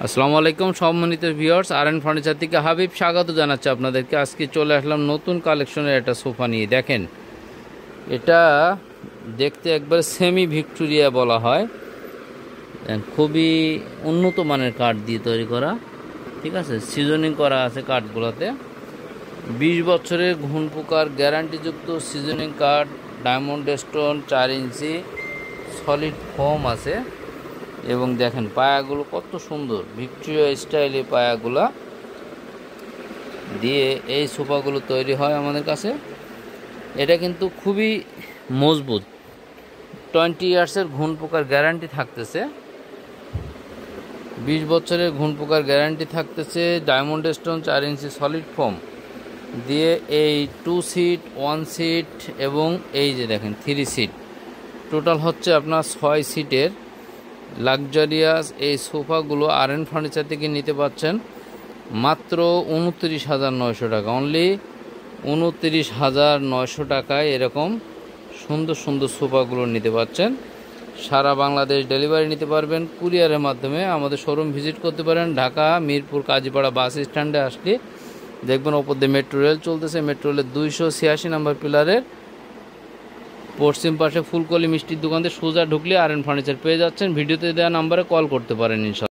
আসসালামু আলাইকুম সম্মানিত ভিউয়ার্স, আরএন ফার্নিচার থেকে হাবিব স্বাগত জানাচ্ছি আপনাদেরকে। আজকে চলে আসলাম নতুন কালেকশনের একটা সোফা নিয়ে। দেখেন, এটা দেখতে একবার সেমি ভিক্টোরিয়া বলা হয়। খুবই উন্নত মানের কাঠ দিয়ে তৈরি করা, ঠিক আছে। সিজনিং করা আছে কাঠগুলোতে। 20 বছরের ঘুণ পোকার গ্যারান্টিযুক্ত সিজনিং কাঠ, ডায়মন্ড স্টোন 4 ইঞ্চি সলিড ফোম আছে। এবং দেখেন পায়াগুলো কত সুন্দর, ভিক্টোরিয়া স্টাইলে পায়াগুলা দিয়ে এই সোফাগুলো তৈরি হয় আমাদের কাছে। এটা কিন্তু খুবই মজবুত, 20 ইয়ার্সের ঘুণ পোকার গ্যারান্টি থাকতেছে, 20 বছরের ঘুণ পোকার গ্যারান্টি থাকতেছে। ডায়মন্ড স্টোন 4 ইঞ্চি সলিড ফোম দিয়ে এই 2 সিট, 1 সিট এবং এই যে দেখেন 3 সিট, টোটাল হচ্ছে আপনার 6 সিটের লাক্সারিয়াস এই সোফাগুলো আরএন ফার্নিচার থেকে নিতে পাচ্ছেন মাত্র 29,900 টাকা। অনলি 29,900 টাকায় এরকম সুন্দর সুন্দর সোফাগুলো নিতে পাচ্ছেন। সারা বাংলাদেশ ডেলিভারি নিতে পারবেন কুরিয়ারের মাধ্যমে। আমাদের শোরুম ভিজিট করতে পারেন। ঢাকা মিরপুর কাজীপাড়া বাস স্ট্যান্ডে আসলে দেখবেন ওপর দিয়ে মেট্রো রেল চলতেছে। মেট্রো রেলের 286 নম্বর পিলারের পশ্চিম পাশে ফুলকলি মিষ্টির দোকান দিয়ে সোজা ঢুকলে আরএন ফার্নিচার পেয়ে যাচ্ছেন। ভিডিওতে দেওয়া নাম্বারে কল করতে পারেন ইনশাআল্লাহ।